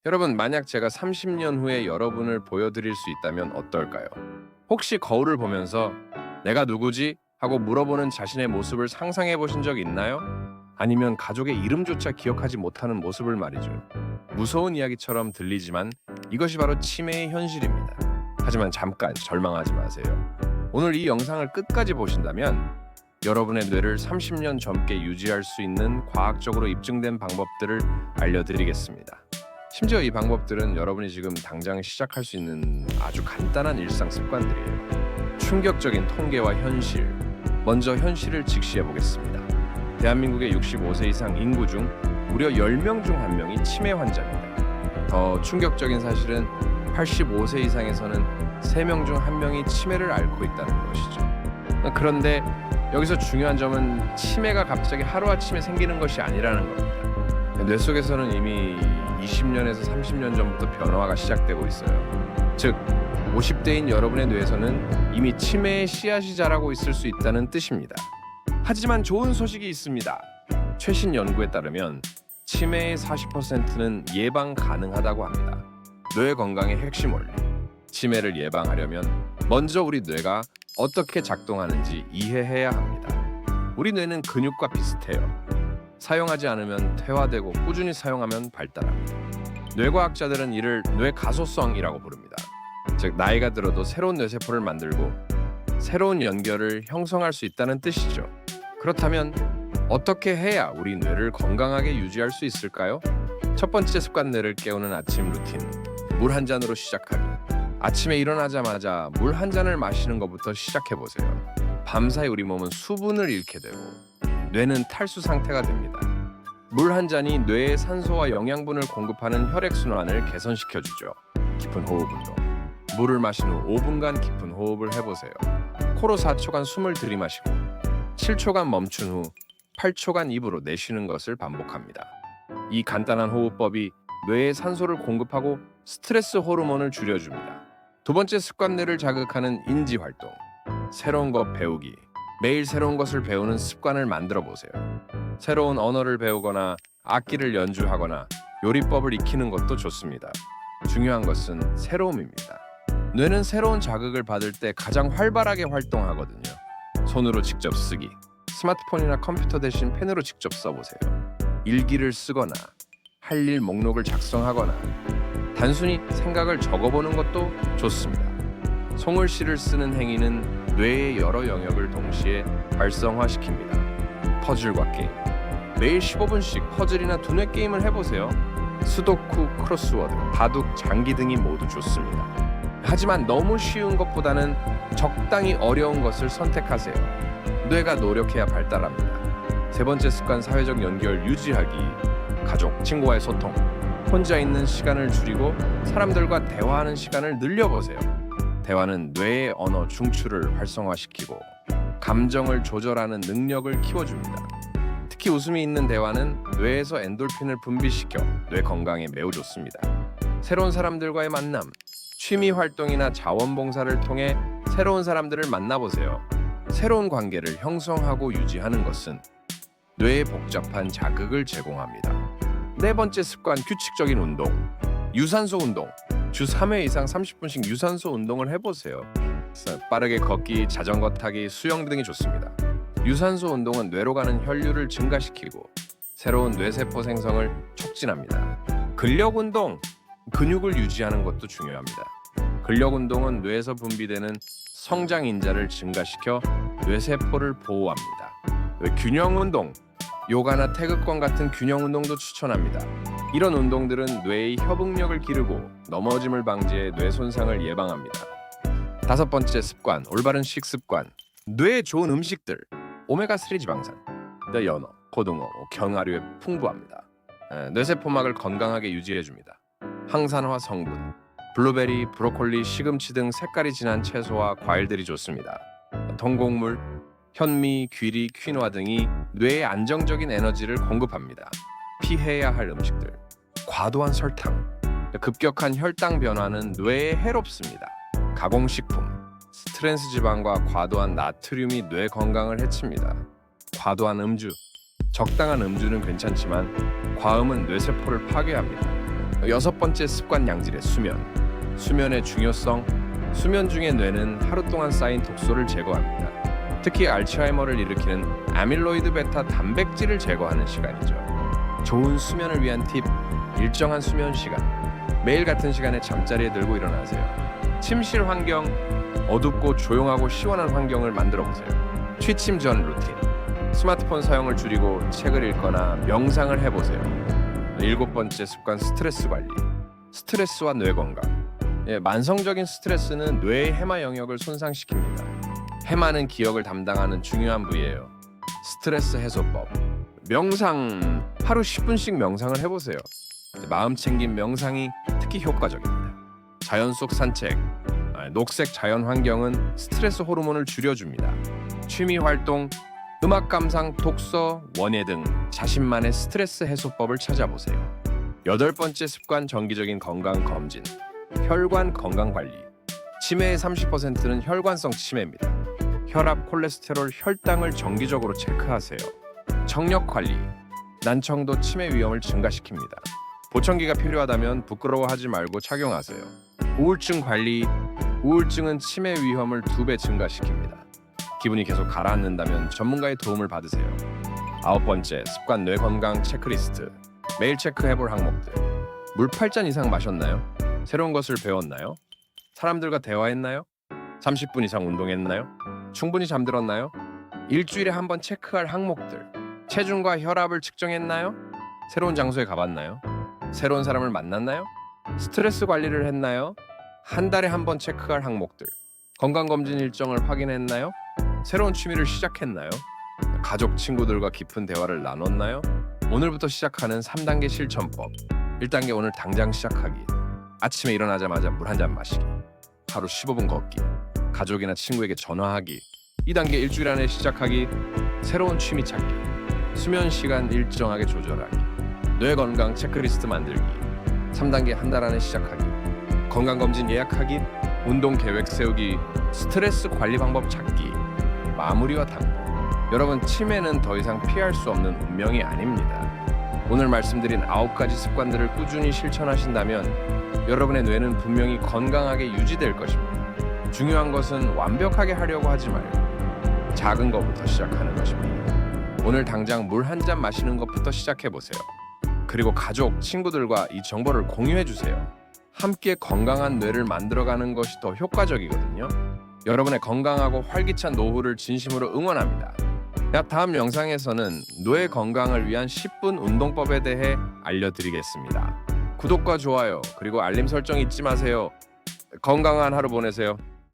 여러분, 만약 제가 30년 후에 여러분을 보여드릴 수 있다면 어떨까요? 혹시 거울을 보면서 내가 누구지? 하고 물어보는 자신의 모습을 상상해 보신 적 있나요? 아니면 가족의 이름조차 기억하지 못하는 모습을 말이죠. 무서운 이야기처럼 들리지만 이것이 바로 치매의 현실입니다. 하지만 잠깐 절망하지 마세요. 오늘 이 영상을 끝까지 보신다면 여러분의 뇌를 30년 젊게 유지할 수 있는 과학적으로 입증된 방법들을 알려드리겠습니다. 심지어 이 방법들은 여러분이 지금 당장 시작할 수 있는 아주 간단한 일상 습관들이에요. 충격적인 통계와 현실. 먼저 현실을 직시해 보겠습니다. 대한민국의 65세 이상 인구 중 무려 10명 중 1명이 치매 환자입니다. 더 충격적인 사실은 85세 이상에서는 3명 중 1명이 치매를 앓고 있다는 것이죠. 그런데 여기서 중요한 점은 치매가 갑자기 하루아침에 생기는 것이 아니라는 겁니다. 뇌 속에서는 이미 20년에서 30년 전부터 변화가 시작되고 있어요. 즉, 50대인 여러분의 뇌에서는 이미 치매의 씨앗이 자라고 있을 수 있다는 뜻입니다. 하지만 좋은 소식이 있습니다. 최신 연구에 따르면 치매의 40%는 예방 가능하다고 합니다. 뇌 건강의 핵심 원리. 치매를 예방하려면 먼저 우리 뇌가 어떻게 작동하는지 이해해야 합니다. 우리 뇌는 근육과 비슷해요. 사용하지 않으면 퇴화되고 꾸준히 사용하면 발달합니다. 뇌과학자들은 이를 뇌가소성이라고 부릅니다. 즉, 나이가 들어도 새로운 뇌세포를 만들고 새로운 연결을 형성할 수 있다는 뜻이죠. 그렇다면 어떻게 해야 우리 뇌를 건강하게 유지할 수 있을까요? 첫 번째 습관, 뇌를 깨우는 아침 루틴. 물 한 잔으로 시작하기. 아침에 일어나자마자 물 한 잔을 마시는 것부터 시작해보세요. 밤사이 우리 몸은 수분을 잃게 되고 뇌는 탈수 상태가 됩니다. 물 한 잔이 뇌에 산소와 영양분을 공급하는 혈액순환을 개선시켜주죠. 깊은 호흡 운동. 물을 마신 후 5분간 깊은 호흡을 해보세요. 코로 4초간 숨을 들이마시고 7초간 멈춘 후 8초간 입으로 내쉬는 것을 반복합니다. 이 간단한 호흡법이 뇌에 산소를 공급하고 스트레스 호르몬을 줄여줍니다. 두 번째 습관, 뇌를 자극하는 인지활동. 새로운 것 배우기. 매일 새로운 것을 배우는 습관을 만들어 보세요. 새로운 언어를 배우거나 악기를 연주하거나 요리법을 익히는 것도 좋습니다. 중요한 것은 새로움입니다. 뇌는 새로운 자극을 받을 때 가장 활발하게 활동하거든요. 손으로 직접 쓰기. 스마트폰이나 컴퓨터 대신 펜으로 직접 써보세요. 일기를 쓰거나 할 일 목록을 작성하거나 단순히 생각을 적어보는 것도 좋습니다. 송글씨를 쓰는 행위는 뇌의 여러 영역을 동시에 활성화시킵니다. 퍼즐과 게임. 매일 15분씩 퍼즐이나 두뇌 게임을 해보세요. 수도쿠, 크로스워드, 바둑, 장기 등이 모두 좋습니다. 하지만 너무 쉬운 것보다는 적당히 어려운 것을 선택하세요. 뇌가 노력해야 발달합니다. 세 번째 습관, 사회적 연결 유지하기. 가족, 친구와의 소통. 혼자 있는 시간을 줄이고 사람들과 대화하는 시간을 늘려보세요. 대화는 뇌의 언어 중추를 활성화시키고 감정을 조절하는 능력을 키워줍니다. 특히 웃음이 있는 대화는 뇌에서 엔돌핀을 분비시켜 뇌 건강에 매우 좋습니다. 새로운 사람들과의 만남. 취미 활동이나 자원봉사를 통해 새로운 사람들을 만나보세요. 새로운 관계를 형성하고 유지하는 것은 뇌에 복잡한 자극을 제공합니다. 네 번째 습관, 규칙적인 운동. 유산소 운동. 주 3회 이상 30분씩 유산소 운동을 해보세요. 빠르게 걷기, 자전거 타기, 수영 등이 좋습니다. 유산소 운동은 뇌로 가는 혈류를 증가시키고 새로운 뇌세포 생성을 촉진합니다. 근력 운동. 근육을 유지하는 것도 중요합니다. 근력 운동은 뇌에서 분비되는 성장 인자를 증가시켜 뇌세포를 보호합니다. 균형 운동. 요가나 태극권 같은 균형 운동도 추천합니다. 이런 운동들은 뇌의 협응력을 기르고 넘어짐을 방지해 뇌 손상을 예방합니다. 다섯 번째 습관, 올바른 식습관. 뇌에 좋은 음식들. 오메가3 지방산, 연어, 고등어, 견과류에 풍부합니다. 뇌세포막을 건강하게 유지해줍니다. 항산화 성분. 블루베리, 브로콜리, 시금치 등 색깔이 진한 채소와 과일들이 좋습니다. 통곡물, 현미, 귀리, 퀴노아 등이 뇌에 안정적인 에너지를 공급합니다. 피해야 할 음식들. 과도한 설탕. 급격한 혈당 변화는 뇌에 해롭습니다. 가공식품. 트랜스 지방과 과도한 나트륨이 뇌 건강을 해칩니다. 과도한 음주. 적당한 음주는 괜찮지만 과음은 뇌세포를 파괴합니다. 여섯 번째 습관 양질의 수면. 수면의 중요성. 수면 중에 뇌는 하루 동안 쌓인 독소를 제거합니다. 특히 알츠하이머를 일으키는 아밀로이드 베타 단백질을 제거하는 시간이죠. 좋은 수면을 위한 팁. 일정한 수면 시간. 매일 같은 시간에 잠자리에 들고 일어나세요. 침실 환경. 어둡고 조용하고 시원한 환경을 만들어 보세요. 취침 전 루틴. 스마트폰 사용을 줄이고 책을 읽거나 명상을 해보세요. 일곱 번째 습관 스트레스 관리. 스트레스와 뇌 건강. 만성적인 스트레스는 뇌의 해마 영역을 손상시킵니다. 해마는 기억을 담당하는 중요한 부위예요. 스트레스 해소법. 명상. 하루 10분씩 명상을 해보세요. 마음 챙김 명상이 특히 효과적입니다. 자연 속 산책. 녹색 자연 환경은 스트레스 호르몬을 줄여줍니다. 취미 활동, 음악 감상, 독서, 원예 등 자신만의 스트레스 해소법을 찾아보세요. 여덟 번째 습관 정기적인 건강 검진. 혈관 건강 관리. 치매의 30%는 혈관성 치매입니다. 혈압, 콜레스테롤, 혈당을 정기적으로 체크하세요. 청력 관리. 난청도 치매 위험을 증가시킵니다. 보청기가 필요하다면 부끄러워하지 말고 착용하세요. 우울증 관리. 우울증은 치매 위험을 2배 증가시킵니다. 기분이 계속 가라앉는다면 전문가의 도움을 받으세요. 아홉 번째 습관 뇌 건강 체크리스트. 매일 체크해볼 항목들. 물 8잔 이상 마셨나요? 새로운 것을 배웠나요? 사람들과 대화했나요? 30분 이상 운동했나요? 충분히 잠들었나요? 일주일에 한 번 체크할 항목들. 체중과 혈압을 측정했나요? 새로운 장소에 가봤나요? 새로운 사람을 만났나요? 스트레스 관리를 했나요? 한 달에 한 번 체크할 항목들. 건강검진 일정을 확인했나요? 새로운 취미를 시작했나요? 가족, 친구들과 깊은 대화를 나눴나요? 오늘부터 시작하는 3단계 실천법. 1단계 오늘 당장 시작하기. 아침에 일어나자마자 물 한 잔 마시기. 하루 15분 걷기. 가족이나 친구에게 전화하기. 2단계 일주일 안에 시작하기. 새로운 취미 찾기. 수면 시간 일정하게 조절하기. 뇌 건강 체크리스트 만들기. 3단계 한 달 안에 시작하기. 건강검진 예약하기. 운동 계획 세우기. 스트레스 관리 방법 찾기. 마무리와 당부. 여러분, 치매는 더 이상 피할 수 없는 운명이 아닙니다. 오늘 말씀드린 9가지 습관들을 꾸준히 실천하신다면 여러분의 뇌는 분명히 건강하게 유지될 것입니다. 중요한 것은 완벽하게 하려고 하지 말고 작은 것부터 시작하는 것입니다. 오늘 당장 물 한 잔 마시는 것부터 시작해보세요. 그리고 가족, 친구들과 이 정보를 공유해주세요. 함께 건강한 뇌를 만들어가는 것이 더 효과적이거든요. 여러분의 건강하고 활기찬 노후를 진심으로 응원합니다. 다음 영상에서는 뇌 건강을 위한 10분 운동법에 대해 알려드리겠습니다. 구독과 좋아요 그리고 알림 설정 잊지 마세요. 건강한 하루 보내세요.